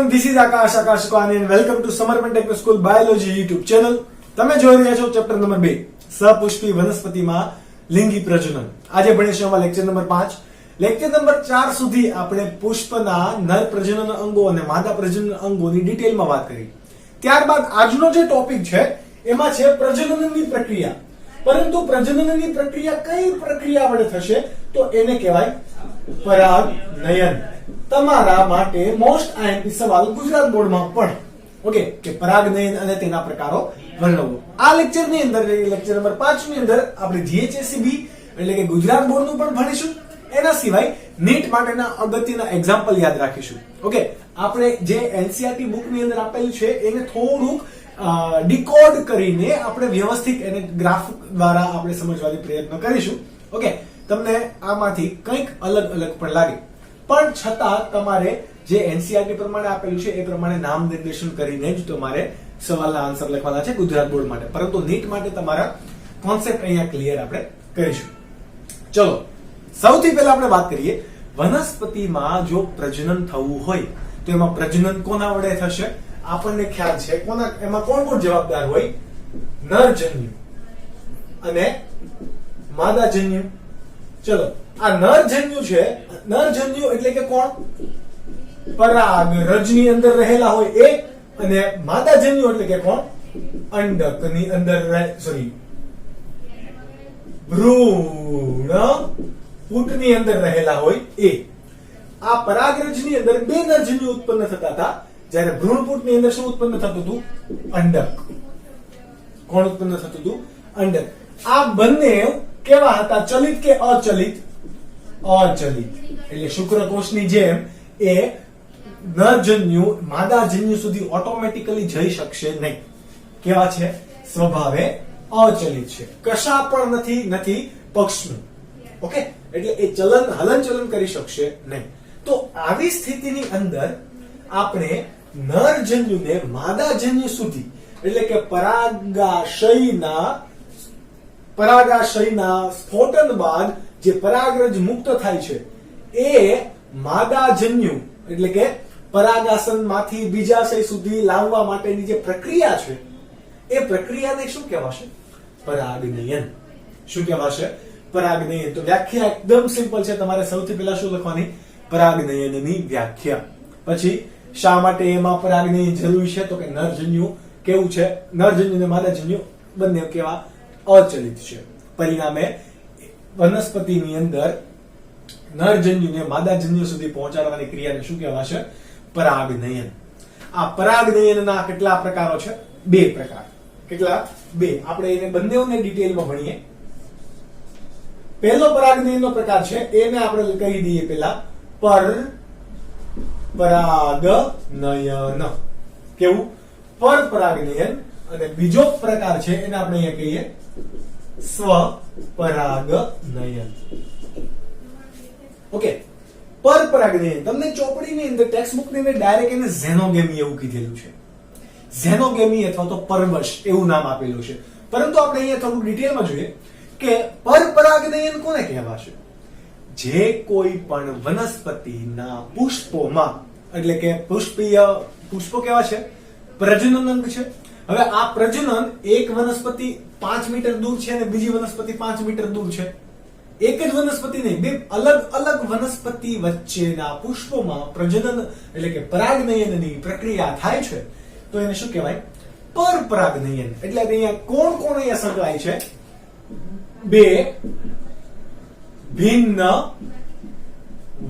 everyone, this is Akash Kwani and welcome to Samarpan Techno School Biology YouTube channel. તમે જોઈ રહ્યા છો chapter number 2 સપુષ્પી વનસ્પતિમાં લિંગી પ્રજનન. આજે ભણીશું અમે લેક્ચર નંબર 5. લેક્ચર નંબર 4 સુધી આપણે પુષ્પના નર પ્રજનન અંગો અને માદા પ્રજનન અંગોની ડિટેલમાં વાત કરી. ત્યારબાદ આજનો જે ટોપિક છે એમાં છે પ્રજનનની પ્રક્રિયા. પરંતુ પ્રજનનની પ્રક્રિયા કઈ પ્રક્રિયા વડે થશે તો એને કહેવાય પરાગનયન. તમારા માટે મોસ્ટ આઈએમપી સવાલ ગુજરાત બોર્ડમાં પણ ઓકે કે પરાગનયન અને તેના પ્રકારો વર્ણવો. આ લેક્ચરની અંદર લેક્ચર નંબર 5 ની અંદર આપણે જીએચએસસીબી એટલે કે ગુજરાત બોર્ડનું પણ ભણીશું. એના સિવાય નીટ માટેના અગત્યના એક્ઝામ્પલ યાદ રાખીશું. ઓકે, આપણે જે એનસીઈઆરટી બુક ની અંદર આપેલું છે એને થોડુંક ડીકોડ કરીને આપણે વ્યવસ્થિત એને ગ્રાફ દ્વારા આપણે સમજવાનો પ્રયત્ન કરીશું. ઓકે, તમને આમાંથી કંઈક અલગ પણ લાગે પણ છતાં તમારે જે એનસીઈઆરટી પ્રમાણે આપેલું છે એ પ્રમાણે નામ નિર્દેશન કરીને જ તમારે સવાલના આન્સર લખવાના છે ગુજરાત બોર્ડ માટે. પરંતુ નીટ માટે તમારા કોન્સેપ્ટ અહીંયા ક્લિયર આપણે કરીશું. ચલો, સૌથી પહેલા આપણે વાત કરીએ વનસ્પતિમાં જો પ્રજનન થવું હોય તો એમાં પ્રજનન કોના વડે થશે? આપણને ખ્યાલ છે એમાં કોણ જવાબદાર હોય? નરજન્યુ અને માદાજન્યુ. ચલો, આ નરજન્યુ છે. નરજન્યુ એટલે કે કોણ? પરાગરજની અંદર રહેલા હોય એ. અને માદાજન્યુ એટલે કે કોણ? અંડકની અંદર ભ્રૂણ પુટની અંદર રહેલા હોય એ. આ પરાગરજની અંદર બે નરજન્યુ ઉત્પન્ન થતા હતા, જ્યારે ભ્રૂણપુટની અંદર શું ઉત્પન્ન થતું હતું? અંડક. કોણ ઉત્પન્ન થતું હતું? અંડક. આ બંને કેવા હતા? ચલિત કે અચલિત? અચલિત. એટલે શુક્રકોષની જેમ એ નરજન્યુ માદાજન્યુ સુધી ઓટોમેટિકલી જઈ શકશે નહીં. કેવા છે? સ્વભાવે અચલિત છે. કશા પણ નથી પક્ષનું. ઓકે, એટલે એ હલનચલન કરી શકશે નહીં. તો આવી સ્થિતિની અંદર આપણે નરજન્યુને માદાજન્યુ સુધી એટલે કે પરાગાશયના સ્ફોટન બાદ જે પરાગરજ મુક્ત થાય છે એ માદાજન્યુ એટલે કે પરાગાશનમાંથી બીજાશય સુધી લાવવા માટેની જે પ્રક્રિયા છે એ પ્રક્રિયાને શું કહેવાશે? પરાગનયન. શું કહેવાશે? પરાગનયન. તો વ્યાખ્યા એકદમ સિમ્પલ છે. તમારે સૌથી પહેલા શું લખવાની? પરાગનયનની વ્યાખ્યા. પછી શા માટે એમાં પરાગનયન જરૂરી છે? તો કે નરજન્યુ કેવું છે? નરજન્યુ અને માદાજન્યુ બંને કેવા? અચલિત છે. પરિણામે વનસ્પતિની અંદર નરજન્યુને માદાજન્યુ સુધી પહોંચાડવાની ક્રિયાને શું કહેવાશે? પરાગનયન. આ પરાગનયનના કેટલા પ્રકારો છે? 2 પ્રકાર. કેટલા? 2. આપણે એને બંનેને ડિટેલમાં ભણીએ. પહેલો પરાગનયનનો પ્રકાર છે એને આપણે કહી દઈએ પેલા પરાગનયન. કેવું? પરપરાગનયન. અને બીજો પ્રકાર છે એને આપણે અહીંયા કહીએ સ્વપરાગનયન. ઓકે, પરપરાગનયન તમને ચોપડીની અંદર ટેક્સ્ટ ની અંદર ડાયરેક્ટ એને ઝેનોગેમી એવું કીધેલું છે. ઝેનોગેમી અથવા તો પરવશ એવું નામ આપેલું છે. પરંતુ આપણે અહીંયા થોડું ડિટેલમાં જોઈએ કે પરપરાગનયન કોને કહેવાશે? જે કોઈ પણ વનસ્પતિના પુષ્પોમાં એટલે કે પુષ્પો કેવા છે? પ્રજનન અંગ છે. હવે આ પ્રજનન એક વનસ્પતિ 5 મીટર દૂર છે અને બીજી વનસ્પતિ 5 મીટર દૂર છે. એક જ વનસ્પતિ નહીં, બે અલગ વનસ્પતિ વચ્ચેના પુષ્પોમાં પ્રજનન એટલે કે પરાગનયનની પ્રક્રિયા થાય છે તો એને શું કહેવાય? પરપરાગનયન. એટલે અહીંયા કોણ અહીંયા સંકળાય છે? 2 ભિન્ન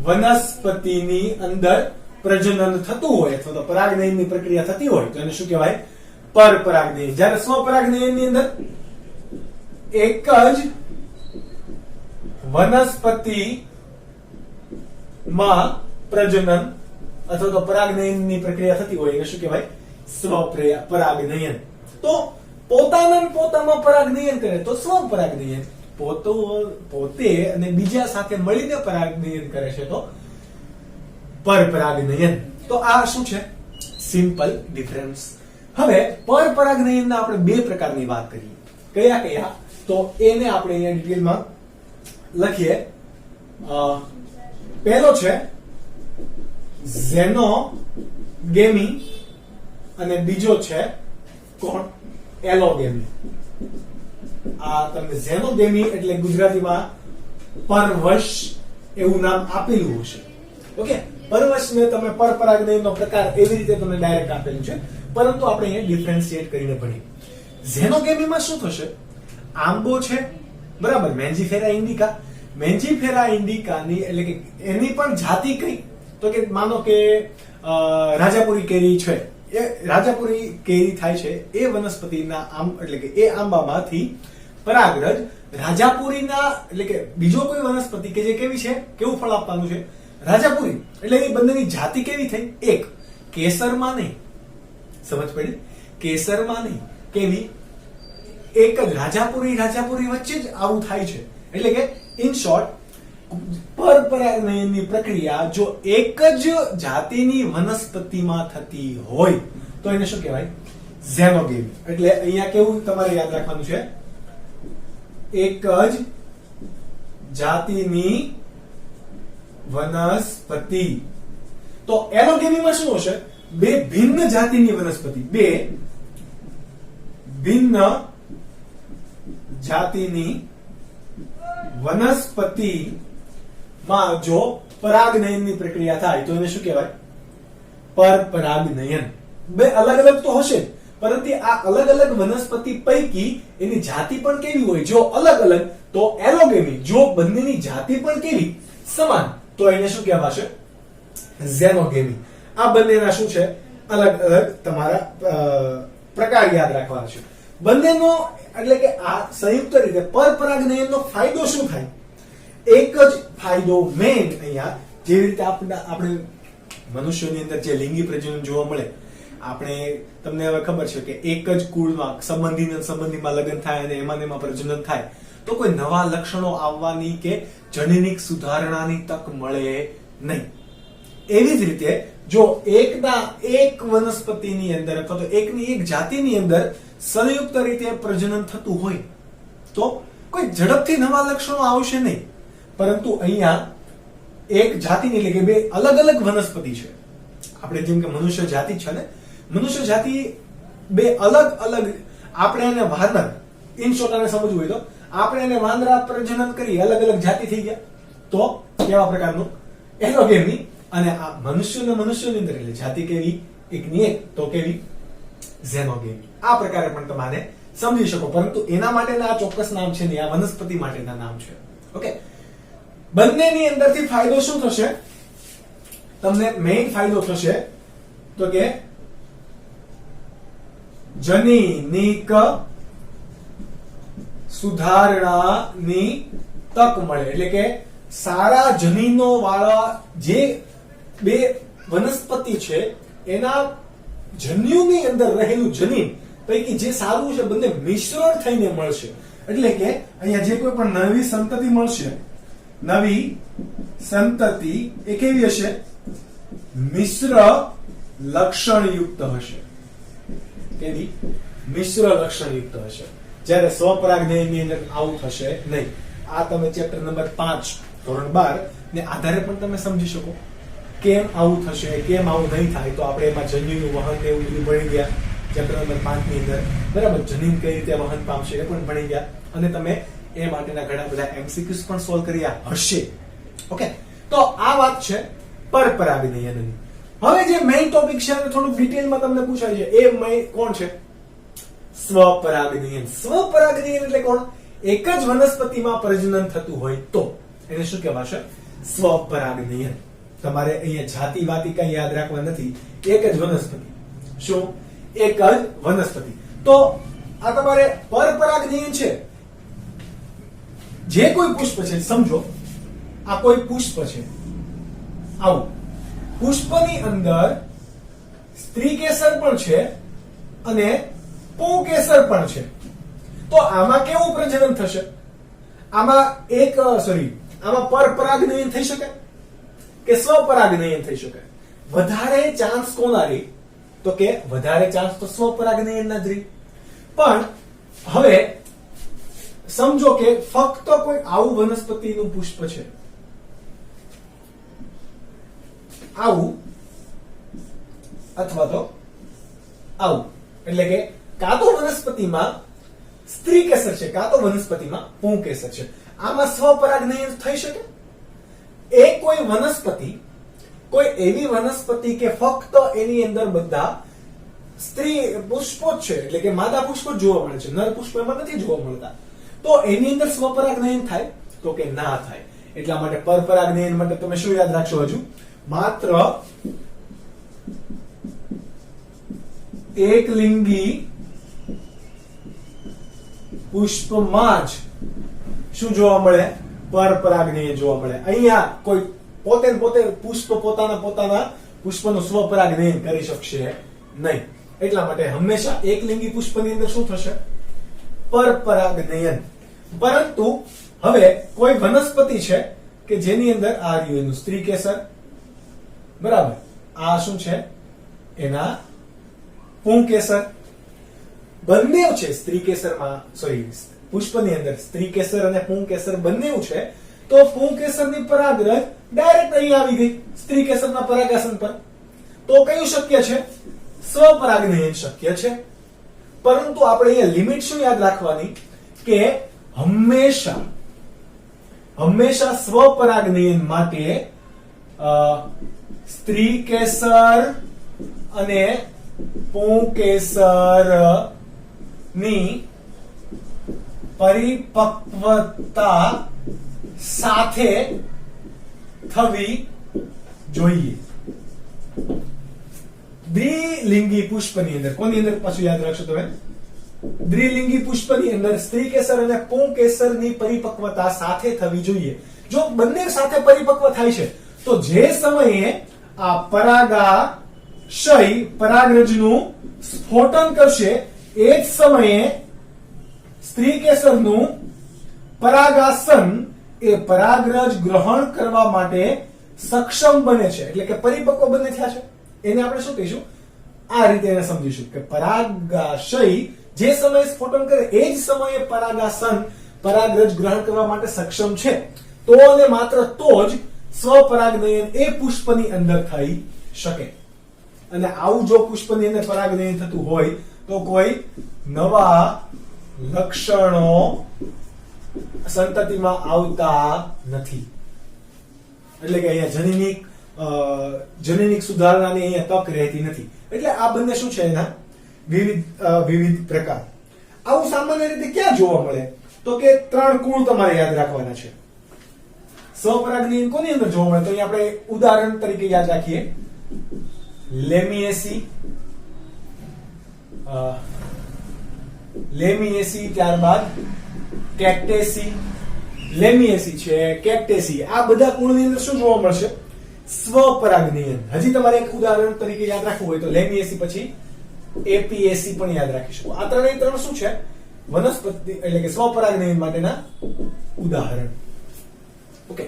વનસ્પતિની અંદર પ્રજનન થતું હોય અથવા તો પરાગનયનની પ્રક્રિયા થતી હોય તો એને શું કહેવાય? પરપરાગનયન. જ્યારે સ્વપરાગનયનની અંદર એક જ વનસ્પતિમાં પ્રજનન અથવા તો પરાગનયનની પ્રક્રિયા થતી હોય એને શું કહેવાય? સ્વપરાગનયન. તો પોતામાં પરાગનયન કરે તો સ્વપરાગનયન. પોતે અને બીજા સાથે મળીને પરાગનયન કરે છે તો પરપરાગનયન. તો આ શું છે? Simple difference. હવે પરપરાગનયનના આપણે 2 પ્રકારની વાત કરીએ. કયા? તો એને આપણે અહીંયા ડિટેલમાં લખીએ. પહેલો છે ઝેનો ગેમી અને બીજો છે કોણ? એલોગેમી. આ તમને ઝેનોગેમી એટલે ગુજરાતીમાં પરવશ એવું નામ આપેલું હશે. ઓકે, પરવશને તમે પરપરાગનયનનો પ્રકાર એવી રીતે તમને ડાયરેક્ટ આપેલું છે, પરંતુ આપણે અહીંયા ડિફરન્શિએટ કરીને ભણીએ. ઝેનોગેમીમાં શું થશે? આંબો છે, બરાબર, મેન્જીફેરા ઇન્ડિકા. મેન્જીફેરા ઇન્ડિકાની એટલે કે એની પણ જાતિ કઈ? તો કે માનો કે રાજાપુરી કેરી છે, એ રાજાપુરી કેરી થાય છે એ વનસ્પતિના એટલે કે એ આંબામાંથી પરાગરજ રાજાપુરીના એટલે કે બીજો કોઈ વનસ્પતિ કે જે કેવી છે, કેવું ફળ આપવાનું છે? રાજાપુરી. એટલે એ બંનેની જાતિ કેવી થઈ? એક. કેસરમાં નહીં. સમજ પડી? કેસરમાં નહીં. કેવી? એક જ રાજાપુરી વચ્ચે જ આવું થાય છે. એટલે કે ઇન શોર્ટ, પરપરાગનયનની પ્રક્રિયા જો એક જ જાતિની વનસ્પતિમાં થતી હોય તો એને શું કહેવાય? ઝેનોગેમી. એટલે અહીંયા કેવું તમારે યાદ રાખવાનું છે? એક જ જાતિની વનસ્પતિ. તો એલોગેમીમાં શું હશે? બે ભિન્ન જાતિની વનસ્પતિ. બે ભિન્ન જાતિની વનસ્પતિમાં જો પરાગનયનની પ્રક્રિયા થાય તો એને શું કહેવાય? પરપરાગનયન. બે અલગ અલગ તો હશે, પરંતુ આ અલગ અલગ વનસ્પતિ પૈકી એની જાતિ પણ કેવી હોય? જો અલગ અલગ તો એલોગેમી. જો બંનેની જાતિ પણ કેવી? સમાન, તો એને શું કહેવાશે? ઝેનોગેમી. આ બંનેના શું છે? અલગ અલગ તમારા પ્રકાર યાદ રાખવાના છે. બંનેનો એટલે કે આ સંયુક્ત રીતે પરપરાગનયનનો ફાયદો શું થાય? એક જ ફાયદો મેઇન અહીંયા, જેવી રીતે આપણે મનુષ્યોની અંદર જે લિંગી પ્રજનન જોવા મળે, આપણે તમને હવે ખબર છે કે એક જ કુળમાં સંબંધીમાં લગ્ન થાય અને એમાં પ્રજનન થાય તો કોઈ નવા લક્ષણો આવવાની કે જનનિક સુધારણાની તક મળે નહીં. એવી જ રીતે જો એક વનસ્પતિની અંદર અથવા તો એકની એક જાતિની અંદર સંયુક્ત રીતે પ્રજનન થતું હોય તો કોઈ ઝડપથી નવા લક્ષણો આવશે નહીં. પરંતુ અહીંયા એક જાતિની એટલે કે બે અલગ અલગ વનસ્પતિ છે. આપણે જેમ કે મનુષ્ય જાતિ છે ને, મનુષ્ય જાતિ બે અલગ અલગ, આપણે એને વાનર, ઇન શોર્ટ આને સમજવું હોય તો આપણે એને વાંદરા પ્રજનન કરી અલગ અલગ જાતિ થઈ ગયા તો કેવા પ્રકારનું? એલોગેમી. અને આ મનુષ્યની અંદર એટલે જાતિ કેવી? એકની એક, તો કેવી? ઝેનોગેમી. આ પ્રકારે પણ તમારે સમજી શકો, પરંતુ એના માટેના આ ચોક્કસ નામ છે ને આ વનસ્પતિ માટેના નામ છે. ઓકે, બંનેની અંદરથી ફાયદો શું થશે? તમને મેઇન ફાયદો થશે તો કે જનીનિક સુધારણાની તક મળે. એટલે કે સારા જનીનો વાળા જે બે વનસ્પતિ છે એના જન્યુની અંદર રહેલું જનીન પૈકી જે સારું છે બંને મિશ્રણ થઈને મળશે. એટલે કે અહીંયા જે કોઈ પણ નવી સંતતિ મળશે, નવી સંતતિ એ કેવી હશે? મિશ્ર લક્ષણયુક્ત હશે. કેવી? મિશ્ર લક્ષણયુક્ત હશે. જ્યારે સ્વપરાગનયનની અંદર આવું થશે નહીં. આ તમે ચેપ્ટર નંબર 5 ધોરણ 12 ને આધારે પણ તમે સમજી શકો કેમ આવું થશે, કેમ આવું નહીં થાય. તો આપણે એમાં જન્યુનું વહન એવું બધું ભણી ગયા ચેપ્ટર નંબર 5 ની અંદર, બરાબર. જનીન કઈ રીતે વહન પામશે એ પણ ભણી ગયા અને તમે એ માટેના ઘણા બધા એમસીક્યુઝ પણ સોલ્વ કર્યા હશે. ઓકે, તો આ વાત છે પરપરાગનયનની. હવે જે મેઇન ટોપિક છે અને થોડું ડિટેલમાં તમને પૂછાય છે એ કોણ છે? સ્વપરાગનયન. સ્વપરાગનયન એટલે કોણ? એક જ વનસ્પતિમાં પ્રજનન થતું હોય તો એને શું કહેવાશે? સ્વપરાગનયન. તમારે અહીંયા જાતિ વાતિ કઈ યાદ રાખવા નથી, એક જ વનસ્પતિ. શું? એક જ વનસ્પતિ. તો આ તમારે પરપરાગનયન છે. જે કોઈ પુષ્પ છે, સમજો આ કોઈ પુષ્પ છે, આવું પુષ્પની અંદર સ્ત્રી કેસર પણ છે અને પુંકેસર પણ છે. તો આમાં કેવું પ્રજનન થશે? આમાં આમાં પરપરાગનયન થઈ શકે કે સ્વપરાગનયન થઈ શકે? વધારે ચાન્સ કોના રહી? તો કે વધારે ચાન્સ તો સ્વપરાગનયનના જ રહી. પણ હવે સમજો કે ફક્ત કોઈ આવું વનસ્પતિનું પુષ્પ છે, આવું અથવા તો આવું. એટલે કે કાં તો વનસ્પતિમાં સ્ત્રી કેસર છે, કાં તો વનસ્પતિમાં પુંકેસર છે. આમાં સ્વપરાગનયન થઈ શકે? એ કોઈ વનસ્પતિ, કોઈ એવી વનસ્પતિ કે ફક્ત એની અંદર બધા સ્ત્રી પુષ્પો જ છે, એટલે કે માદા પુષ્પો જ જોવા મળે છે, નર પુષ્પો એમાં નથી જોવા મળતા, તો એની અંદર સ્વપરાગનયન થાય? તો કે ના થાય. એટલા માટે પરપરાગનયન માટે તમે શું યાદ રાખશો? હજુ માત્ર એક લિંગી પુષ્પમાં જ શું જોવા મળે? પરપરાગનયન જોવા મળે. અહીંયા કોઈ પોતે પુષ્પ પોતાના પુષ્પનું સ્વપરાગનયન કરી શકશે નહીં. એટલા માટે હંમેશા એક લિંગી પુષ્પની અંદર શું થશે? પરપરાગનયન. પરંતુ હવે કોઈ વનસ્પતિ છે કે જેની અંદર આ રહ્યું એનું સ્ત્રી કેસર, બરાબર, આ શું છે? એના પુંકેસર. બંને છે સ્ત્રી કેસરમાં, સોરી, પુષ્પની અંદર સ્ત્રી કેસર અને પુંકેસર બંને છે. તો પુંકેસરની પરાગરજ ડાયરેક્ટ અહીં આવી ગઈ સ્ત્રી કેસરના પરાગાસન પર. તો કયું શક્ય છે? સ્વપરાગનયન શક્ય છે. પરંતુ આપણે અહીંયા લિમિટ શું યાદ રાખવાની? કે હંમેશા સ્વપરાગનયન માટે સ્ત્રી કેસર અને પુંકેસર ની પરિપક્વતા સાથે થવી જોઈએ. દ્વિલિંગી પુષ્પની અંદર, કોની અંદર પાછું યાદ રાખશો તમે? દ્વિલિંગી પુષ્પની અંદર સ્ત્રી કેસર અને પુંકેસરની પરિપક્વતા સાથે થવી જોઈએ. જો બંને સાથે પરિપક્વ થાય છે તો જે સમયે આ પરાગાશય પરાગરજનું સ્ફોટન કરશે એ જ સમયે સ્ત્રી કેસરનું પરાગાસન એ પરાગરજ ગ્રહણ કરવા માટે સક્ષમ બને છે, એટલે કે પરિપક્વ બને થયા છે. એને આપણે શું કહીશું? આ રીતે એને સમજીશું કે પરાગાશય જે સમયે સ્ફોટન કરે એ જ સમયે પરાગાસન પરાગરજ ગ્રહણ કરવા માટે સક્ષમ છે. તો અને માત્ર તો જ સ્વપરાગનયન એ પુષ્પની અંદર થઈ શકે. અને આવું જો પુષ્પની અંદર પરાગનયન થતું હોય તો કોઈ નવા લક્ષણો સંતતિમાં આવતા નથી. એટલે કે અહીંયા જનીનિક સુધારણાની અહીંયા તક રહેતી નથી. એટલે આ બંને શું છે? એના વિવિધ પ્રકાર. આવું સામાન્ય રીતે ક્યાં જોવા મળે? તો કે 3 કુળ તમારે યાદ રાખવાના છે. સ્વપરાગનયન કોની અંદર જોવા મળે? તો અહીંયા આપણે ઉદાહરણ તરીકે યાદ રાખીએ. લેમિએસી, ત્યારબાદ કેક્ટેસી. લેમિએસી છે, કેક્ટેસી, આ બધા કુળની અંદર શું જોવા મળશે? સ્વપરાગનયન. હજી તમારે એક ઉદાહરણ તરીકે યાદ રાખવું હોય તો લેમિએસી પછી એપીએસી પણ યાદ રાખીશું. આ ત્રણેય શું છે? વનસ્પતિ એટલે કે સ્વપરાગનયન માટેના ઉદાહરણ. ઓકે,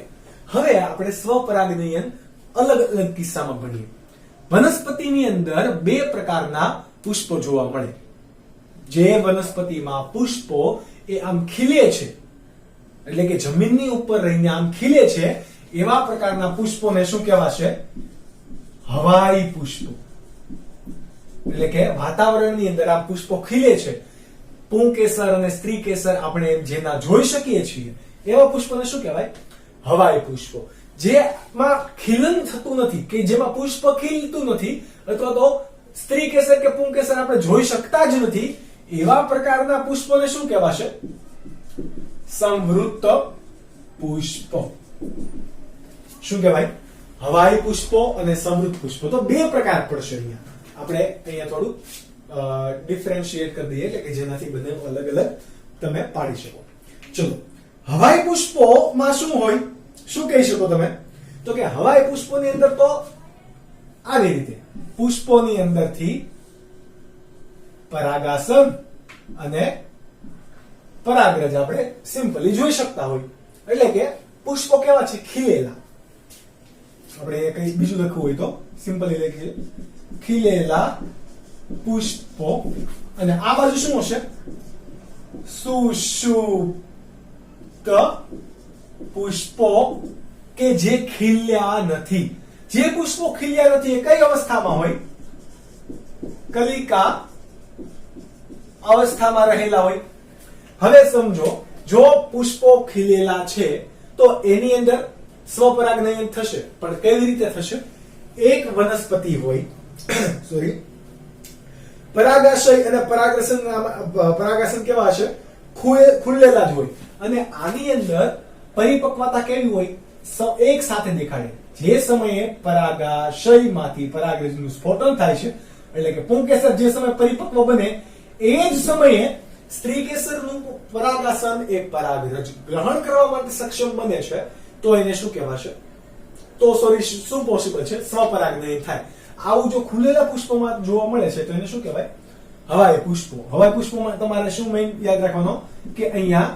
હવે આપણે સ્વપરાગનયન અલગ અલગ કિસ્સામાં ભણીએ. વનસ્પતિની અંદર 2 પ્રકારના પુષ્પો જોવા મળે. જે વનસ્પતિમાં પુષ્પો એ આમ ખીલે છે, એટલે કે જમીનની ઉપર રહીને આમ ખીલે છે, એવા પ્રકારના પુષ્પોને શું કહેવાશે? હવાઈ પુષ્પો. એટલે કે વાતાવરણની અંદર આ પુષ્પો ખીલે છે. પુંકેસર અને સ્ત્રી કેસર આપણે જેના જોઈ શકીએ છીએ એવા પુષ્પોને શું કહેવાય? હવાઈ પુષ્પો. જેમાં ખીલન થતું નથી, કે જેમાં પુષ્પ ખીલતું નથી, અથવા તો સ્ત્રી કેસર કે પુંકેસર આપણે જોઈ શકતા જ નથી, એવા પ્રકારના પુષ્પોને શું કહેવાશે? સંવૃત્ત પુષ્પો. શું કહેવાય? હવાઈ પુષ્પો અને સંવૃત્ત પુષ્પો. તો 2 પ્રકાર પડશે અહીંયા. આપણે અહીંયા થોડું ડિફરન્શિએટ કરી દઈએ, એટલે કે જેનાથી બંને અલગ અલગ તમે પાડી શકો. ચલો, હવાઈ પુષ્પોમાં શું હોય? શું કહી શકો તમે? તો કે હવાઈ પુષ્પોની અંદર તો આવી રીતે પુષ્પોની અંદરથી પરાગાસન અને પરાગરજ આપણે સિમ્પલી જોઈ શકતા હોય. એટલે કે પુષ્પો કેવા છે? ખીલેલા. આપણે કઈ બીજું લખવું હોય તો સિમ્પલી લખીએ ખીલેલા પુષ્પો. અને આ બાજુ શું હશે? સુષુપ્ત પુષ્પો, કે જે ખીલ્યા નથી. જે પુષ્પો ખીલ્યા નથી એ કઈ અવસ્થામાં હોય? કલિકા અવસ્થામાં રહેલા હોય. હવે સમજો જો પુષ્પો ખીલેલા છે તો એની અંદર સ્વપરાગનયન થશે, પણ કેવી રીતે થશે? એક વનસ્પતિ હોય સોરી પરાગાશય અને પરાગાસન કેવા હશે? ખુલ્લેલા જ હોય. અને આની અંદર પરિપક્વતા કેવી હોય? એક સાથે દેખાડે. જે સમયે પરાગાશયમાંથી પરાગરજનું સ્ફોટન થાય છે, એટલે કે પુંકેસર જે સમયે પરિપક્વ બને એ જ સમયે સ્ત્રી કેસરનું પરાગાસન એ પરાગરજ ગ્રહણ કરવા માટે સક્ષમ બને છે, તો એને શું કહેવાશે? તો સોરી શું પોસિબલ છે? સ્વપરાગનયન થાય. આવું જો ખુલેલા પુષ્પોમાં જોવા મળે છે તો એને શું કહેવાય? હવાઈ પુષ્પો. હવાઈ પુષ્પોમાં તમારે શું મેઇન યાદ રાખવાનો કે અહીંયા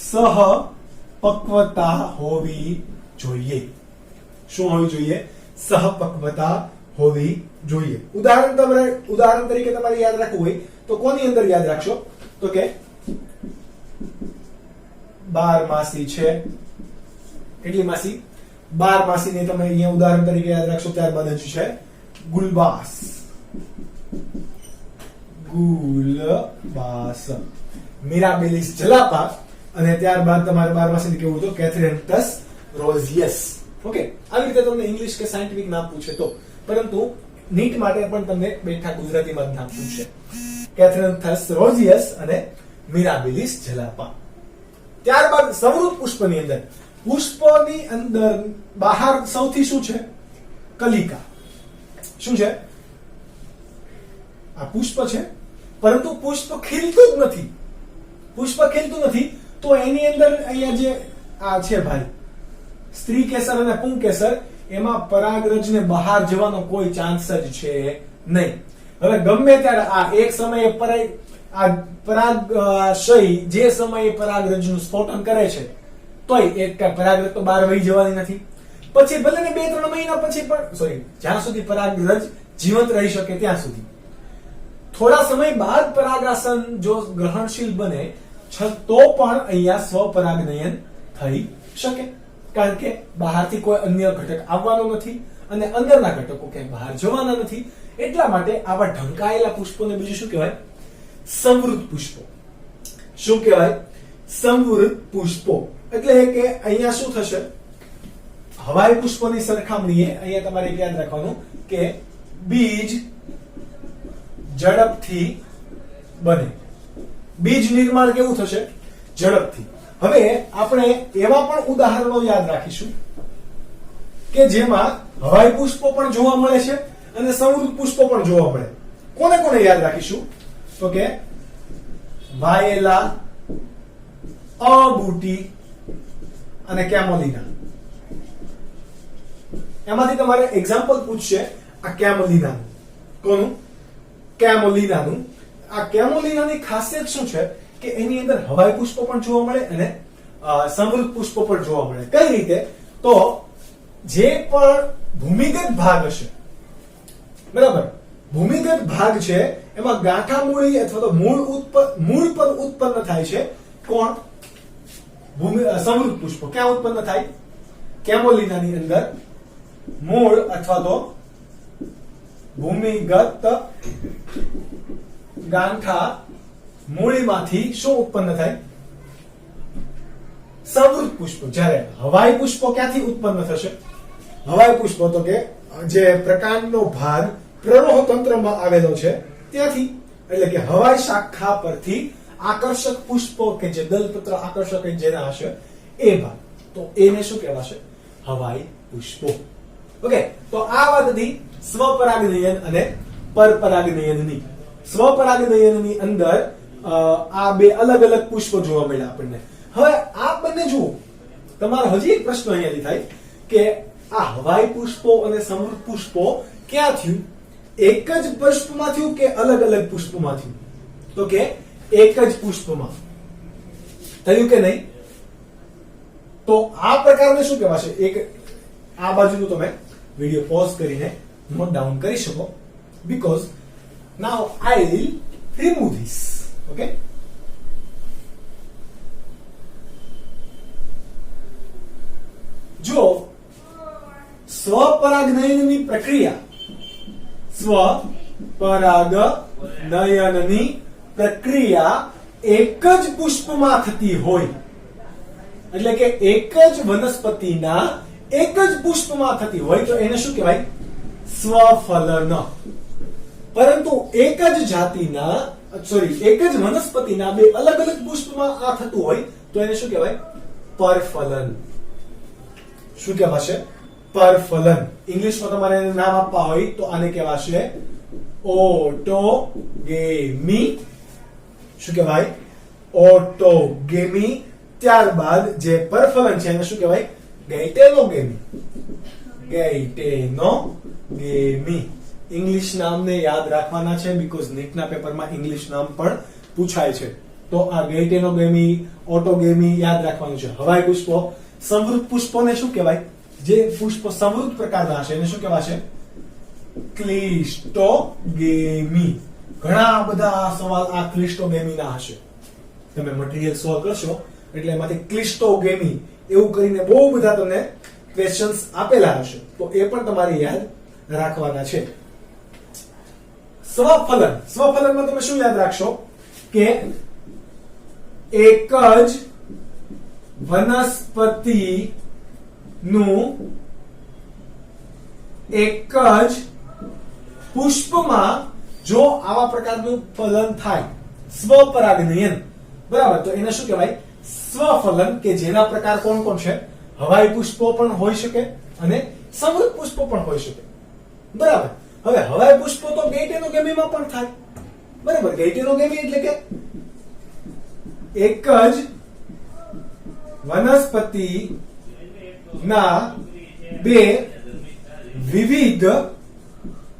સહપક્વતા હોવી જોઈએ. શું હોવી જોઈએ? સહપક્વતા હોવી જોઈએ. ઉદાહરણ તરીકે તમારે યાદ રાખવું હોય તો કોની અંદર યાદ રાખશો? તો કે બારમાસી છે. કેટલી માસી? 12 માસીને તમે અહીંયા ઉદાહરણ તરીકે યાદ રાખશો. ત્યારબાદ હજુ છે ગુલબાસ. મિરાબિલિસ જલાપા, અને ત્યારબાદ તમારે 12 માસીને કેવું હતું? કેથરેન્થસ રોઝિયસ. ઓકે, આવી રીતે તમને ઇંગ્લિશ કે સાયન્ટિફિક નામ પૂછે તો, પરંતુ નીટ માટે પણ તમને બેઠા ગુજરાતીમાં નામ પૂછે. કેથરેન્થસ રોઝિયસ અને મિરાબિલિસ જલાપા. ત્યારબાદ સંવૃત પુષ્પની અંદર, પુષ્પની અંદર બહાર સૌથી શું છે? કલિકા. શું છે? આ પુષ્પ છે, પરંતુ પુષ્પ ખીલતું જ નથી. પુષ્પ ખીલતું નથી તો એની અંદર અહીંયા જે આ છે ભાઈ સ્ત્રી કેસર અને પુંકેસર, એમાં પરાગરજને બહાર જવાનો કોઈ ચાન્સ જ છે નહીં. હવે ગમે ત્યારે આ એક સમયે પરાગાશય જે સમયે પરાગરજનું સ્ફોટન કરે છે તોય એક પરાગરજ તો બહાર વહી જવાની નથી. પછી ભલે ને 2-3 મહિના પછી પણ જ્યાં સુધી પરાગરજ જીવંત રહી શકે ત્યાં સુધી. થોડા સમય બાદ પરાગાસન જો ગ્રહણશીલ બને તો પણ અહીંયા સ્વપરાગનયન થઈ શકે, કારણ કે બહારથી કોઈ અન્ય ઘટક આવવાનો નથી અને અંદરના ઘટકો ક્યાંય બહાર જવાના નથી. એટલા માટે આવા ઢંકાયેલા પુષ્પોને બીજું શું કહેવાય? સંવૃત પુષ્પો. શું કહેવાય? સંવૃત પુષ્પો. એટલે કે અહીંયા શું થશે? હવાઈ પુષ્પોની સરખામણીએ અહીંયા તમારે યાદ રાખવાનું કે બીજ ઝડપથી બને. બીજ નિર્માણ કેવું થશે? ઝડપથી. હવે આપણે એવા પણ ઉદાહરણો યાદ રાખીશું કે જેમાં હવાઈ પુષ્પો પણ જોવા મળે છે અને સંવૃત પુષ્પો પણ જોવા મળે. કોને કોને યાદ રાખીશું? તો કે વાયેલા, અબૂટી અને કેમોલિના. એમાંથી તમારે એક્ઝામ્પલ પૂછશે આ કેમોલિનાનું. કોનું? કેમોલિનાનું. આ કેમોલિનાની ખાસિયત શું છે કે એની અંદર હવાઈ પુષ્પો પણ જોવા મળે અને સંવૃત પુષ્પો પણ જોવા મળે. કઈ રીતે? તો જે પણ ભૂમિગત ભાગ હશે, બરાબર, ભૂમિગત ભાગ છે એમાં ગાંઠા મૂળી અથવા તો મૂળ પર ઉત્પન્ન થાય છે. કોણ? સંવૃત પુષ્પો. ક્યાં ઉત્પન્ન થાય? કેમોલિનાની અંદર મૂળ અથવા તો ભૂમિગત ગાંઠા મૂળીમાંથી શું ઉત્પન્ન થાય? સંવૃત પુષ્પો. જ્યારે હવાઈ પુષ્પો ક્યાંથી ઉત્પન્ન થશે? હવાઈ પુષ્પો તો કે જે પ્રકાંડનો ભાગ પ્રરોહ તંત્રમાં આવેલો છે ત્યાંથી, એટલે કે હવાઈ શાખા પરથી આકર્ષક પુષ્પો કે જે દલપત્ર આકર્ષક જેના હશે એ ભાગ, તો એને શું કહેવાશે? હવાઈ પુષ્પો. ઓકે, તો આ વાત હતી સ્વપરાગનયન અને પરપરાગનયનની. સ્વપરાગનયનની અંદર આ બે અલગ અલગ પુષ્પો જોવા મળ્યા આપણને. હવે આ બંને જુઓ, તમારો હજી એક પ્રશ્ન અહીંયાથી થાય કે આ હવાઈ પુષ્પો અને સંવૃત પુષ્પો ક્યાં થયું? એક જ પુષ્પમાં થયું કે અલગ અલગ પુષ્પમાં થયું? તો કે એક જ પુષ્પમાં થયું કે નહીં? તો આ પ્રકારને શું કહેવાશે? એક આ બાજુનું તમે વિડિયો પોઝ કરીને નોટ ડાઉન કરી શકો, because now I will remove this. Okay, જો સ્વપરાગનયનની પ્રક્રિયા પરાગનયનની પ્રક્રિયા એક જ પુષ્પમાં થતી હોય, એટલે કે એક જ વનસ્પતિના એક જ પુષ્પમાં થતી હોય તો એને શું કહેવાય? સ્વફલન. પરંતુ એક જ જાતિના એક જ વનસ્પતિના બે અલગ અલગ પુષ્પમાં આ થતું હોય તો એને શું કહેવાય? પરફલન. શું કહેવાશે? પરફલન. ઇંગ્લિશમાં તમારે એને નામ આપવા હોય તો આને કહેવાશે ઓટોગેમી. શું કહેવાય? ઓટોગેમી. ત્યારબાદ જે પરફલન છે એને શું કહેવાય? ગૈટેનોગેમી. ગૈટેનોગેમી. ઇંગ્લિશ નામને યાદ રાખવાના છે બીકોઝ નીટના પેપરમાં ઇંગ્લિશ નામ પણ પૂછાય છે. તો આ ગૈટેનોગેમી, ઓટોગેમી યાદ રાખવાનું છે. હવાઈ પુષ્પો, સમૃદ્ધ પુષ્પોને શું કહેવાય? જે પુષ્પો સમૃદ્ધ પ્રકારના હશે એને શું કહેવાશે? ક્લિસ્ટોગેમી. ઘણા બધા સવાલ આ ક્લિસ્ટોગેમીના હશે. તમે મટીરીયલ સોલ્વ કરશો એટલે એમાંથી ક્લિસ્ટોગેમી એવું કરીને બહુ બધા તમને ક્વેશ્ચન્સ આપેલા હશે તો એ પણ તમારે યાદ રાખવાના છે. સ્વફલન. સ્વફલનમાં તમે શું યાદ રાખશો કે એક જ વનસ્પતિનું એક જ પુષ્પમાં જો આવા પ્રકારનું ફલન થાય, સ્વપરાગનયન, બરાબર, તો એને શું કહેવાય? સ્વફલન. કે જેના પ્રકાર કોણ કોણ છે? હવાઈ પુષ્પો પણ હોઈ શકે અને સમૃદ્ધ પુષ્પો પણ હોઈ શકે, બરાબર. હવે હવાઈ પુષ્પો તો ગૈટેનોગેમીમાં પણ થાય, બરાબર. ગૈટેનોગેમી એટલે કે એક જ વનસ્પતિના બે વિવિધ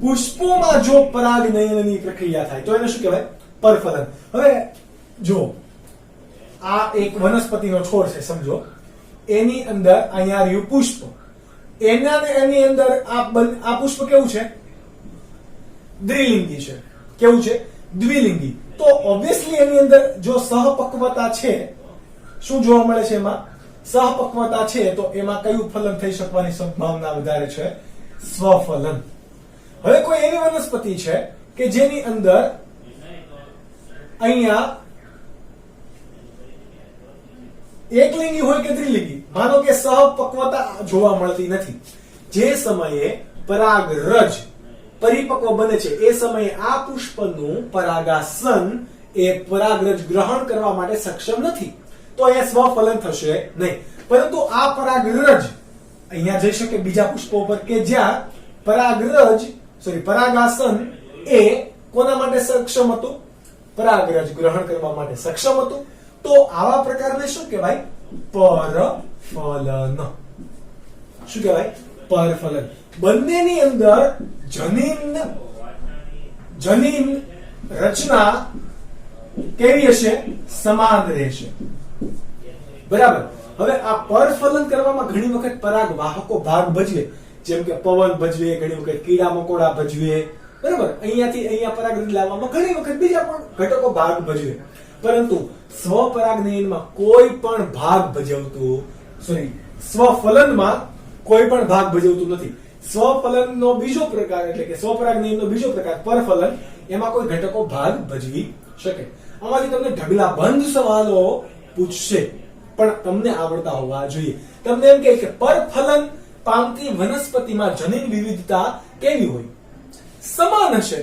પુષ્પોમાં જો પરાગનયનની પ્રક્રિયા થાય તો એને શું કહેવાય? પરફલન. હવે જો આ એક વનસ્પતિનો છોડ છે સમજો, એની અંદર અહીંયા રહ્યું પુષ્પ, એની અંદર આ પુષ્પ કેવું છે? દ્વિલિંગી છે. કેવું છે? દ્વિલિંગી. તો ઓબ્વિયસલી એની અંદર જો સહપક્વતા છે, શું જોવા મળે છે એમાં? સહપક્વતા છે. તો એમાં કયું ફલન થઈ શકવાની સંભાવના વધારે છે? સ્વફલન. હવે કોઈ એવી વનસ્પતિ છે કે જેની અંદર અહીંયા એકલિંગી હોય કે દ્વિલિંગી, માનો કે સહપક્વતા જોવા મળતી નથી, જે સમયે પરાગરજ પરિપક્વ બને છે એ સમયે આ પુષ્પનું પરાગાસન એ પરાગરજ ગ્રહણ કરવા માટે સક્ષમ નથી, તો એ સ્વફલન થશે નહીં. પરંતુ આ પરાગરજ અહીંયા જઈ શકે બીજા પુષ્પો પર કે જ્યાં પરાગાસન એ કોના માટે સક્ષમ હતું? પરાગરજ ગ્રહણ કરવા માટે સક્ષમ હતું. તો આવા પ્રકારને શું કહેવાય? પરફલન. શું કહેવાય? પરફલન. બંનેની અંદર જનીન રચના કેવી હશે? સમાન રહેશે, બરાબર. હવે આ પરફલન કરવામાં ઘણી વખત પરાગ વાહકો ભાગ ભજવે, જેમ કે પવન ભજવે, ઘણી વખત કીડા મકોડા ભજવે, બરાબર. અહીંયાથી અહીંયા પરાગરજ લાવવામાં ઘણી વખત બીજા પણ ઘટકો ભાગ ભજવે. પરંતુ સ્વપરાગનયનમાં કોઈ પણ ભાગ ભજવતું સ્વફલનમાં કોઈ પણ ભાગ ભજવતું નથી. સ્વફલનનો બીજો પ્રકાર એટલે કે સ્વપરાગનયનનો બીજો પ્રકાર પરફલન, એમાં કોઈ ઘટકો ભાગ ભજવી શકે. આમાંથી તમને ઢગલાબંધ સવાલો પૂછશે પણ તમને આવડતા હોવા જોઈએ. તમને એમ કહે કે પરફલન પામતી વનસ્પતિમાં જનીન વિવિધતા કેવી હોય? સમાન હશે.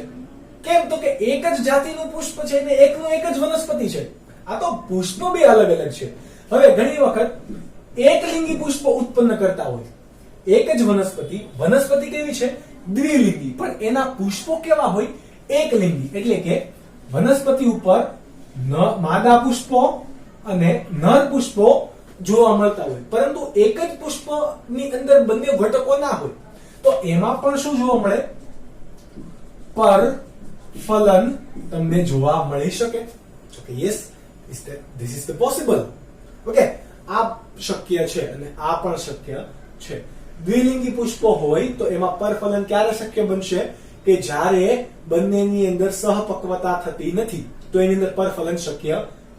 કેમ? તો કે એક જ જાતિનું પુષ્પ છે ને એકનું એક જ વનસ્પતિ છે. આ તો પુષ્પ બે અલગ અલગ છે. હવે ઘણી વખત એકલિંગી પુષ્પ ઉત્પન્ન કરતા હોય એક જ વનસ્પતિ કેવી છે? દ્વિલિંગી, પણ એના પુષ્પો કેવા હોય? એકલિંગી. એટલે કે વનસ્પતિ ઉપર માદા પુષ્પો અને નર પુષ્પો જોવા મળતા હોય, પરંતુ એક જ પુષ્પની અંદર બંને ઘટકો ના હોય, તો એમાં પણ શું જોવા મળે? પરફલન તમને જોવા મળી શકે. Yes, this is the possible. Okay, આ શક્ય છે અને આ પણ શક્ય છે. દ્વિલિંગી પુષ્પો હોય તો એમાં પરફલન ક્યારે શક્ય બનશે? કે જ્યારે બંનેની અંદર સહપક્વતા થતી નથી તો એની અંદર પરફલન શક્ય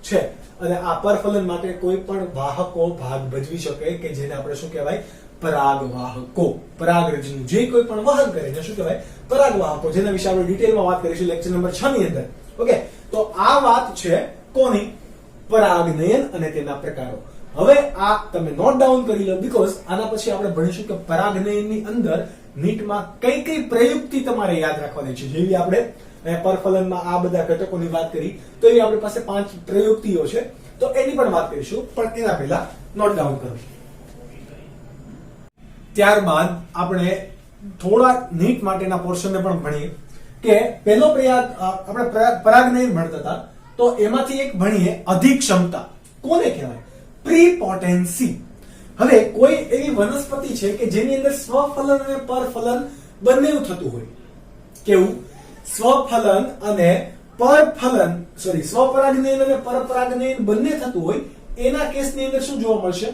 છે. અને આ પરફલન માટે કોઈ પણ વાહકો ભાગ ભજવી શકે કે જેને આપણે શું કહેવાય, પરાગવાહકો. પરાગરજનું જે કોઈ પણ વહન કરે એને શું કહેવાય, પરાગવાહકો, જેના વિશે આપણે ડિટેલમાં વાત કરીશું લેક્ચર નંબર 6 ની અંદર. ઓકે, તો આ વાત છે કોની, પરાગનયન અને તેના પ્રકારો. હવે આ તમે નોટ ડાઉન કરી લો, બીકોઝ આના પછી આપણે ભણીશું કે પરાગનયનની અંદર નીટમાં કઈ કઈ પ્રયુક્તિ તમારે યાદ રાખવાની છે. જેવી આપણે પરફલનમાં આ બધા ઘટકોની વાત કરી, તો એવી આપણી પાસે 5 પ્રયુક્તિઓ છે, તો એની પણ વાત કરીશું, પણ એના પહેલા નોટ ડાઉન કરો. ત્યારબાદ આપણે થોડા નીટ માટેના પોર્શનને પણ ભણીએ કે પહેલો પ્રયાગ આપણે પરાગનયન ભણતા હતા, તો એમાંથી એક ભણીએ અધિક્ષમતા. કોને કહેવાય, પ્રીપોટેન્સી. હવે કોઈ એવી વનસ્પતિ છે કે જેની અંદર સ્વફલન અને પરફલન બંને થતું હોય. કેવું, સ્વફલન અને પરફલન, સોરી, સ્વપરાગનયન અને પરપરાગનયન બંને થતું હોય, એના કેસની અંદર શું જોવા મળશે,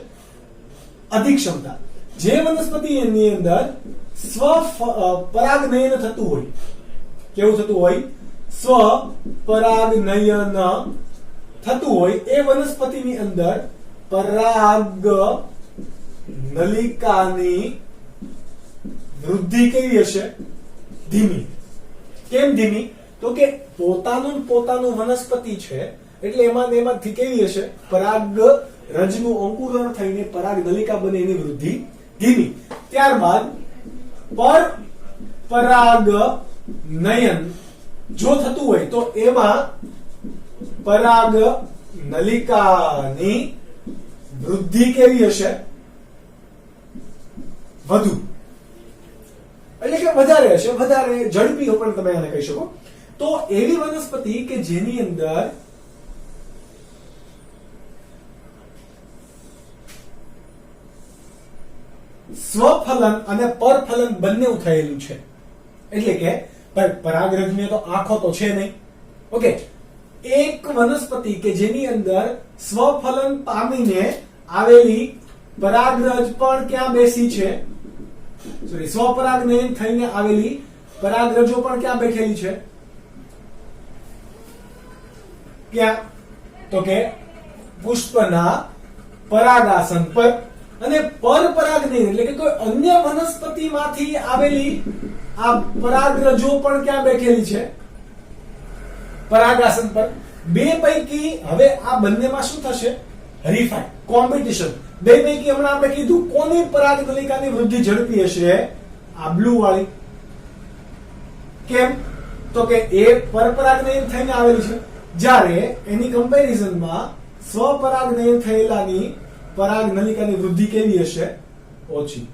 અધિક્ષમતા. જે વનસ્પતિની અંદર સ્વ પરાગનયન થતું હોય, કેવું થતું હોય, સ્વ પરાગનયન થતું હોય, એ વનસ્પતિની અંદર પરાગ નલિકાની વૃદ્ધિ કેવી હશે, ધીમી. કેમ ધીમી, તો કે પોતાનું વનસ્પતિ છે એટલે એમાંથી કેવી હશે, પરાગ રજનું અંકુરણ થઈને પરાગ નલિકા બને, એની વૃદ્ધિ ધીમી. ત્યારબાદ પર પરાગ નયન જો થતું હોય તો એમાં પરાગ નલિકાની વૃદ્ધિ કેવી હશે, વધુ, એટલે કે વધારે હશે, વધારે ઝડપી પણ તમે આને કહી શકો. તો એવી વનસ્પતિ કે જેની અંદર સ્વફલન અને પરફલન બંને થયેલું છે, એટલે કે પરાગરજની તો આંખો તો છે નહીં. ઓકે, એક વનસ્પતિ કે જેની અંદર સ્વફલન પામીને આવેલી પરાગરજ પણ ક્યાં બેસી છે, સોરી, સ્વપરાગનયન થઈને આવેલી પરાગરજો પણ ક્યાં બેઠેલી છે, ક્યાં, તો કે પુષ્પના પરાગાસન પર. અને પરપરાગનયન એટલે કે કોઈ અન્ય વનસ્પતિમાંથી આવેલી આ પરાગરજો પણ ક્યાં બેઠેલી છે, પરાગાસન પર. બે પૈકી હવે આ બંનેમાં શું થશે, હરીફાઈ, કોમ્પિટિશન. બે પૈકી હમણાં આપણે કીધું કોની પરાગ નલિકાની વૃદ્ધિ ઝડપી હશે, આ બ્લુ વાળી. કેમ, તો કે એ પરપરાગનયન થઈને આવેલી છે, જ્યારે એની કમ્પેરિઝનમાં સ્વપરાગનયન થયેલાની પરાગ નલિકાની વૃદ્ધિ કેવી હશે, ઓછી.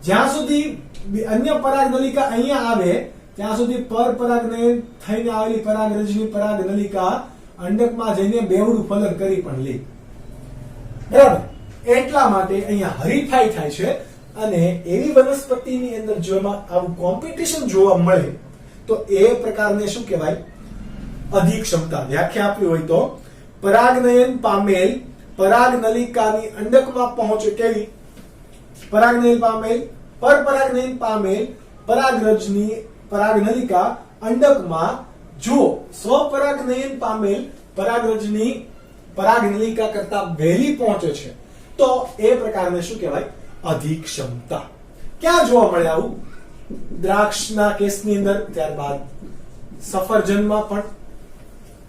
જ્યાં સુધી અન્ય પરાગ નલિકા અહીંયા આવે ત્યાં સુધી પરપરાગનયન થઈને આવેલી પરાગરજની પરાગ નલિકા અંડકમાં જઈને બેવડું ફલન કરી પણ લે. બરાબર, એટલા માટે અહીંયા હરીફાઈ થાય છે. અને એવી વનસ્પતિની અંદર જો એમાં આવું કોમ્પિટિશન જોવા મળે તો એ પ્રકારને શું કહેવાય, અધિક્ષમતા. વ્યાખ્યા આપવી હોય તો પરાગનયન પામેલ પરાગ નલિકાની અંડકમાં પહોંચે, કેવી, પરાગનયન પામેલ પરપરાગનયન પામેલ પરાગરજની પરાગ નલિકા અંડકમાં જો સ્વપરાગનયન પામેલ પરાગરજની પરાગ નલિકા કરતા વહેલી પહોંચે છે તો એ પ્રકારને શું કહેવાય, અધિક્ષમતા. ક્યાં જોવા મળે આવું, દ્રાક્ષના કેસની અંદર, ત્યારબાદ સફરજનમાં પણ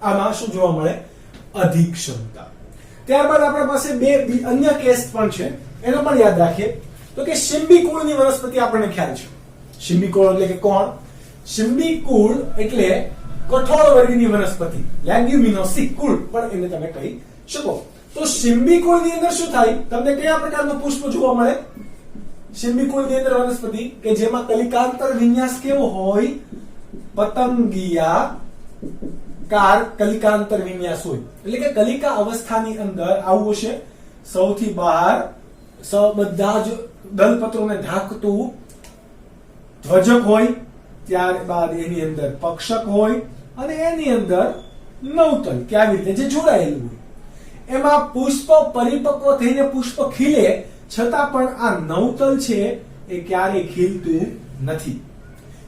આમાં શું જોવા મળે, અધિક્ષમતા. ત્યારબાદ આપણા પાસે બે અન્ય કેસ પણ છે, એનો પણ યાદ રાખીએ. તો કે શિંબી કુળની વનસ્પતિ આપણને ખ્યાલ છે. શિંબી કુળ એટલે કે કોણ, શિંબી કુળ એટલે કઠોળ વર્ગની વનસ્પતિ, લેગ્યુમિનોસી કુળ પણ એને તમે કહી શકો. તો શિંબી કુળની અંદર શું થાય, તમને કયા પ્રકારનું પુષ્પ જોવા મળે, શિંબી કુળની અંદર વનસ્પતિ કે જેમાં કલિકાંતર વિન્યાસ કેવો હોય, પતંગિયા કલિકાંતર વિન્યાસ હોય. એટલે કે કલિકા અવસ્થાની અંદર આવું હશે, સૌથી બહાર બધા જ દલપત્રોને ઢાંકતું ધ્વજક હોય, ત્યારબાદ એની અંદર પક્ષક હોય અને એની અંદર નવતલ કે આવી રીતે જે જોડાયેલું હોય. એમાં પુષ્પ પરિપક્વ થઈને પુષ્પ ખીલે છતાં પણ આ નવતલ છે એ ક્યારેય ખીલતું નથી.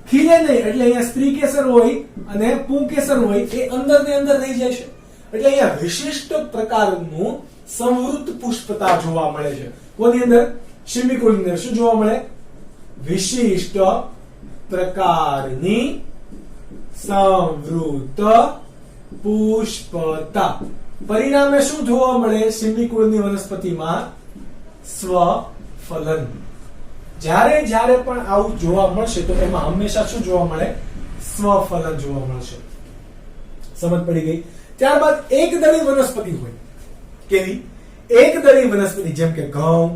ખીલે નહીં એટલે અહીંયા સ્ત્રી કેસર હોય અને પુંકેસર હોય એ અંદર ને અંદર રહી જાય છે. એટલે અહીંયા વિશિષ્ટ પ્રકારનું સંવૃત પુષ્પતા જોવા મળે છે. કોની અંદર? શિંબીકુળની અંદર શું જોવા મળે? વિશિષ્ટ પ્રકારની સંવૃત પુષ્પતા. પરિણામે શું જોવા મળે? શિંબીકુળની વનસ્પતિમાં સ્વફલન. જ્યારે જ્યારે પણ આવું જોવા મળશે તો એમાં હંમેશા શું જોવા મળે? સ્વફલન જોવા મળશે. સમજ પડી ગઈ? ત્યારબાદ એકદળી વનસ્પતિ હોય. કેવી? એકદળી વનસ્પતિ જેમ કે ઘઉં,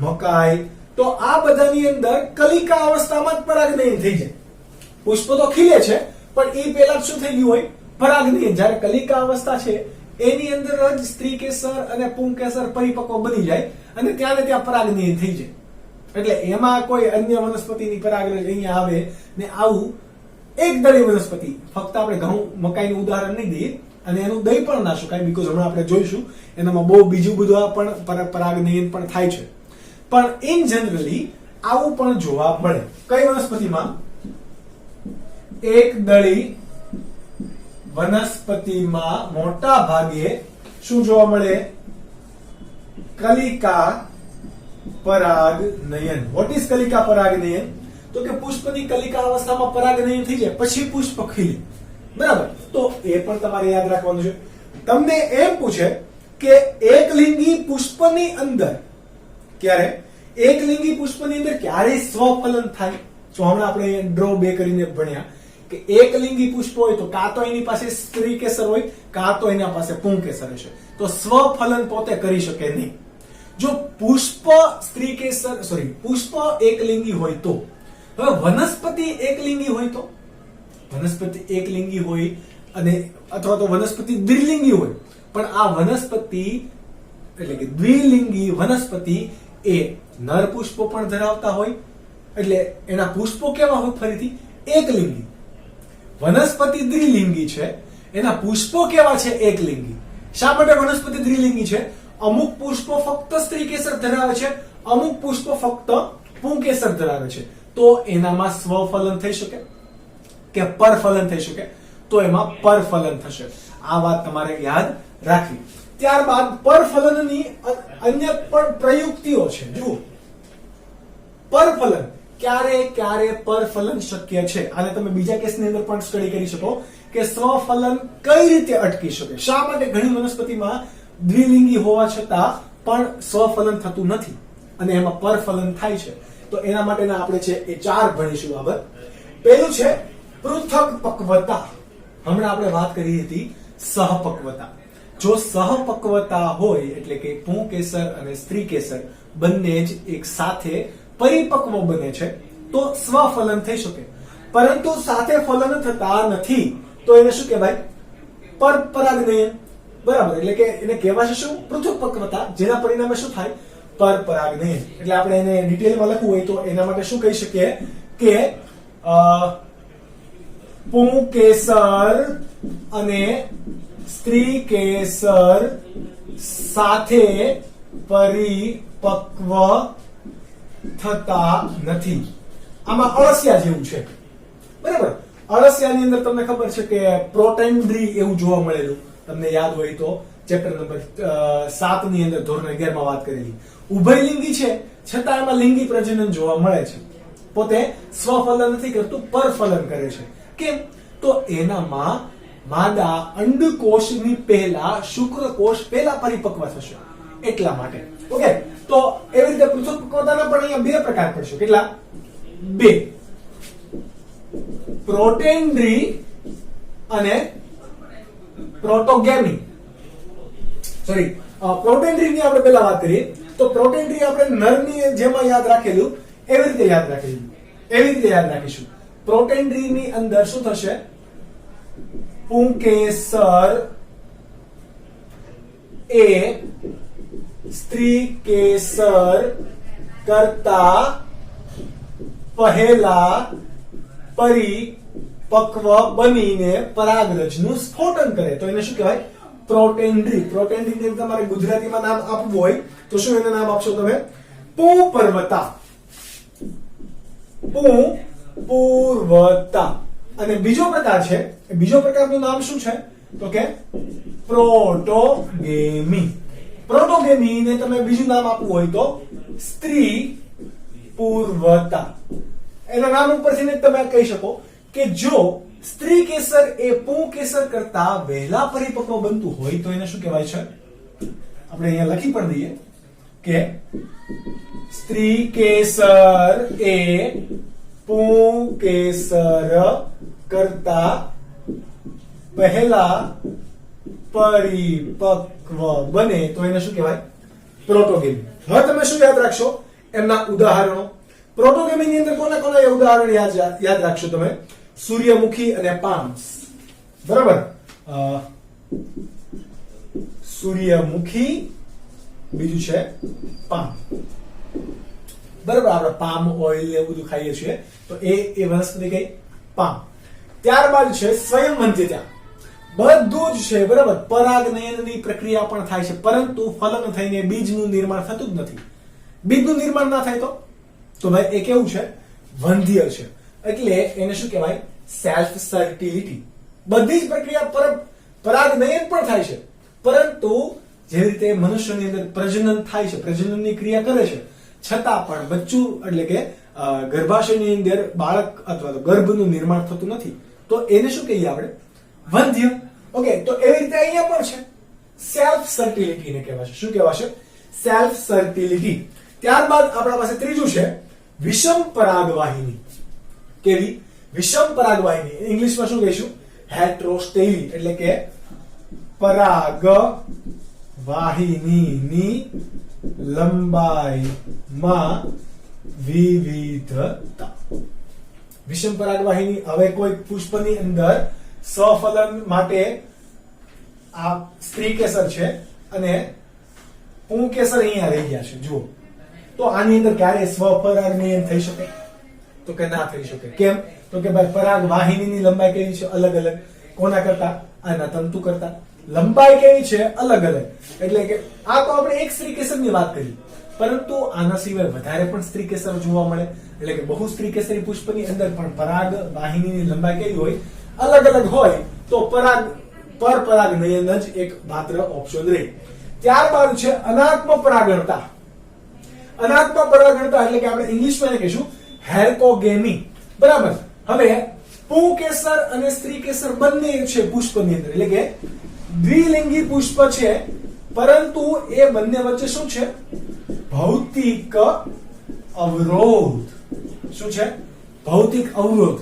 મકાઈ, તો આ બધાની અંદર કલિકા અવસ્થામાં જ પરાગનયન થઈ જાય. પુષ્પ તો ખીલે છે પણ એ પહેલા શું થઈ ગયું હોય? પરાગનયન. જ્યારે કલિકા અવસ્થા છે એની અંદર જ સ્ત્રી કેસર અને પુંકેસર પરિપક્વ બની જાય અને ત્યાં ને ત્યાં પરાગનયન થઈ જાય. એટલે એમાં કોઈ અન્ય વનસ્પતિની પરાગરજ અહીંયા આવે ને આવું એકદળી વનસ્પતિ. ફક્ત આપણે ઘઉં મકાઈનું ઉદાહરણ નહીં દઈએ અને એનું દહીં પણ ના શકાય, બીકોઝ હમણાં આપણે જોઈશું એનામાં બહુ બીજું બધું પણ પરાગનયન પણ થાય છે. પણ ઇન જનરલી આવું પણ જોવા મળે. કઈ વનસ્પતિમાં? એકદળી વનસ્પતિમાં મોટા ભાગે શું જોવા મળે? કલિકા પરાગનયન. વોટ ઇઝ કલિકા પરાગનયન? તો કે પુષ્પની કલિકા અવસ્થામાં પરાગનયન થઈ જાય પછી પુષ્પ ખીલે. બરાબર? તો એ પણ તમારે યાદ રાખવાનું છે. તમને એમ પૂછે કે એકલિંગી પુષ્પની અંદર ક્યારે? એકલિંગી પુષ્પની અંદર ક્યારે સ્વફલન થાય? તો હમણાં આપણે ડ્રો 2 કરીને ભણ્યા કે એકલિંગી પુષ્પ હોય તો કાં તો એની પાસે સ્ત્રી કેસર હોય કાં તો એના પાસે પુંકેસર હશે. તો સ્વફલન પોતે કરી શકે નહીં. જો પુષ્પ સ્ત્રી કેસર પુષ્પ એકલિંગી હોય તો. હવે વનસ્પતિ એકલિંગી હોય તો? વનસ્પતિ એકલિંગી હોય અને અથવા તો વનસ્પતિ દ્વિલિંગી હોય પણ આ વનસ્પતિ એટલે કે દ્વિલિંગી વનસ્પતિ એ નર પુષ્પો પણ ધરાવતા હોય એટલે એના પુષ્પો કેવા હોય? ફરીથી એકલિંગી. વનસ્પતિ દ્વિલિંગી છે, એના પુષ્પો કેવા છે? એકલિંગી. શા માટે વનસ્પતિ દ્વિલિંગી છે? અમુક પુષ્પો ફક્ત સ્ત્રી કેસર ધરાવે છે, અમુક પુષ્પો ફક્ત પુંકેસર ધરાવે છે. તો એનામાં સ્વફલન થઈ શકે કે પરફલન થઈ શકે? તો એમાં પરફલન થશે. આ વાત તમારે યાદ રાખવી. ત્યારબાદ પરફલનની અન્ય પણ પ્રયુક્તિઓ છે. જુઓ, પરફલન ક્યારે પરફલન શક્ય છે. આને તમે બીજા કેસની અંદર પણ સ્ટડી કરી શકો કે સ્વફલન કઈ રીતે અટકી શકે. શા માટે ઘણી વનસ્પતિમાં દ્વિલિંગી હોવા છતાં પણ સ્વફલન થતું નથી અને એમાં પરફલન થાય છે? તો એના માટેના આપણે છે એ 4 ભણીશું બાબત. પહેલું છે પૃથક પક્વતા. હમણાં આપણે વાત કરી હતી સહપક્વતા. જો સહપક્વતા હોય એટલે કે પુંકેસર અને સ્ત્રી કેસર બંને જ એક સાથે પરિપક્વ બને છે તો સ્વફલન થઈ શકે. પરંતુ સાથે ફલન થતા નથી તો એને શું કહેવાય? પરપરાગનયન. બરાબર? એટલે કે એને કહેવાશે શું? પૃથક પક્વતા. જેના પરિણામે શું થાય? પરપરાગનયન. એટલે આપણે એને ડિટેલમાં લખવું હોય તો એના માટે શું કહી શકીએ કે પુંકેસર અને સ્ત્રી કેસર સાથે પરિપક્વ થતા નથી. આમાં અળસિયા જેવું છે. બરાબર? અળસિયાની અંદર તમને ખબર છે કે પ્રોટેન્ડ્રી એવું જોવા મળેલું. તમને યાદ હોય તો ચેપ્ટર નંબર 7 ની અંદર ધોરણ 11 માં વાત કરેલી. ઉભયલિંગી છે છતાં એમાં લિંગી પ્રજનન જોવા મળે છે. પોતે સ્વફલન નથી કરતું, પરફલન કરે છે. કેમ? તો એનામાં માદા અંડકોષની પહેલા શુક્રકોષ પહેલા પરિપક્વ થશે એટલા માટે. ઓકે? તો એવી રીતે પૃથક પક્વતાના પણ અહીંયા 2 પ્રકાર પડશે. કેટલા? 2. પ્રોટેન્ડ્રી અને પ્રોટોગેમી. પ્રોટેન્ડ્રી ની આપણે પહેલા વાત કરીએ તો પ્રોટેન્ડ્રી આપણે નરની જેમાં યાદ રાખેલું એવી રીતે યાદ રાખીશું. પ્રોટેન્ડ્રી ની અંદર શું થશે? પુંકેસર એ સ્ત્રી કેસર કરતા પહેલા પરિપક્વ બનીને પરાગરજનું સ્ફોટન કરે તો એને શું કહેવાય? પ્રોટેન્ડ્રી. પ્રોટેન્ડ્રી તમારે ગુજરાતીમાં નામ આપવું હોય તો શું એને નામ આપશો તમે? પુંપર્વતા. પુંપૂર્વતા. અને બીજો પ્રકાર છે, બીજો પ્રકારનું નામ શું છે? તો કે પ્રોટોગેમી. પ્રોટોગેમીને તમે બીજું નામ આપવું હોય તો સ્ત્રી પૂર્વતા. એના નામ ઉપરથી ને તમે કહી શકો કે જો સ્ત્રી કેસર એ પુંકેસર કરતા વહેલા પરિપક્વ બનતું હોય તો એને શું કહેવાય છે? આપણે અહીંયા લખી પણ દઈએ કે સ્ત્રી કેસર એ પુંકેસર કરતા પહેલા પરિપક્વ બને તો એને શું કહેવાય? પ્રોટોગેમી. હવે તમે શું યાદ રાખશો? એમના ઉદાહરણો. પ્રોટોગેમી ની અંદર કોના કોના ઉદાહરણ યાદ રાખશો તમે? સૂર્યમુખી અને પામ્સ. બરાબર. સૂર્યમુખી, બીજું છે પામ. બરાબર. આપણે પામ ઓઇલ એવું બધું ખાઈએ છીએ તો એ વનસ્પતિ કઈ? પામ. ત્યારબાદ છે સ્વયંવંદ્યતા. બધું જ છે બરાબર. પરાગનયનની પ્રક્રિયા પણ થાય છે પરંતુ ફલન થઈને બીજનું નિર્માણ થતું જ નથી. બીજનું નિર્માણ ના થાય તો ભાઈ એ કેવું છે? વંધ્ય છે. એટલે એને શું કહેવાય? Self fertility. બધી જ પ્રક્રિયા પરાગનયન પણ થાય છે પરંતુ જે રીતે મનુષ્યની અંદર પ્રજનન થાય છે, પ્રજનનની ક્રિયા કરે છે, છતાં પણ બચ્ચું એટલે કે ગર્ભાશયની અંદર બાળક અથવા તો ગર્ભનું નિર્માણ થતું નથી તો એને શું કહીએ આપણે? વંધ્ય. ઓકે, તો એવી રીતે અહીંયા પણ છે સેલ્ફ ફર્ટિલિટી ને કહેવાશે. શું કહેવાશે? Self fertility. ત્યારબાદ આપણા પાસે ત્રીજું છે વિષમ પરાગવાહિની. કેવી? વિષમ પરાગવાહિની. ઇંગ્લિશમાં શું કહીશું? હેટ્રોસ્ટેલી. એટલે કે પરાગવાહિનીની લંબાઈમાં વિવિધતા. વિષમ પરાગવાહિની. હવે કોઈ પુષ્પની અંદર સફલન માટે આ સ્ત્રી કેસર છે અને પુંકેસર અહીંયા રહી ગયા છે. જુઓ તો આની અંદર ક્યારે સ્વપરાગનયન થઈ શકે? તો કે ના થઈ શકે. કેમ? તો કે ભાઈ પરાગ વાહિનીની લંબાઈ કેવી છે? અલગ અલગ. કોના કરતા? આના તંતુ કરતા. લંબાઈ કેવી છે? અલગ અલગ. એટલે કે આ તો આપણે એક સ્ત્રી કેસરની વાત કરી પરંતુ આના સિવાય વધારે પણ સ્ત્રી કેસર જોવા મળે. એટલે કે બહુ સ્ત્રી કેસરી પુષ્પની અંદર પણ પરાગ વાહિનીની લંબાઈ કેવી હોય? અલગ અલગ હોય તો પરપરાગનયન જ એક માત્ર ઓપ્શન રહે. ત્યારબાદ છે અનાત્મ પરાગણતા. અનાત્મ પરાગણતા એટલે કે આપણે ઇંગ્લિશમાં એને કહીશું હેરકોગેમી. બરાબર. હવે પુંકેસર અને સ્ત્રી કેસર બંને છે પુષ્પની અંદર. એટલે કે દ્વિલિંગી પુષ્પ છે પરંતુ એ બંને વચ્ચે શું છે? ભૌતિક અવરોધ. શું છે? ભૌતિક અવરોધ.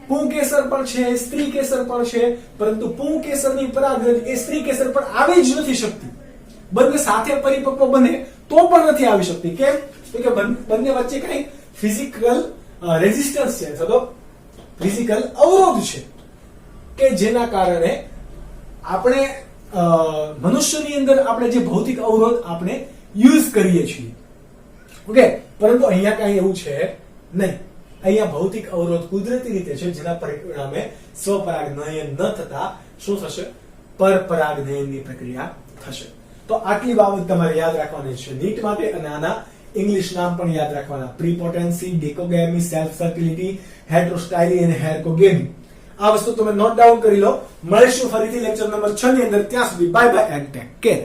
પુંકેસર પણ છે, સ્ત્રી કેસર પણ છે પરંતુ પુંકેસરની પરાગરજ એ સ્ત્રી કેસર પર આવી જ નથી શકતી. બંને સાથે પરિપક્વ બને તો પણ નથી આવી શકતી. કેમ? તો કે બંને વચ્ચે કઈ ફિઝિકલ રેઝિસ્ટન્સ છે અથવા તો ફિઝિકલ અવરોધ છે કે જેના કારણે આપણે મનુષ્યની અંદર આપણે જે ભૌતિક અવરોધ આપણે યુઝ કરીએ છીએ. ઓકે, પરંતુ અહીંયા કઈ એવું છે નહીં. અહીંયા ભૌતિક અવરોધ કુદરતી રીતે છે જેના પરિણામે સ્વપરાગનયન ન થતા શું થશે? પરપરાગનયનની પ્રક્રિયા થશે. તો આટલી બાબત તમારે યાદ રાખવાની છે નીટ માટે અને આના ઇંગ્લિશ નામ પણ યાદ રાખવાના: પ્રીપોટેન્સી, ડિકોગેમી, સેલ્ફ ફર્ટિલિટી, હેટ્રોસ્ટાઇલી અને હેરકોગેમી. આ વસ્તુ તમે નોટ ડાઉન કરી લો. મળીશું ફરીથી લેક્ચર નંબર 6 ની અંદર. ત્યાં સુધી bye bye and take care.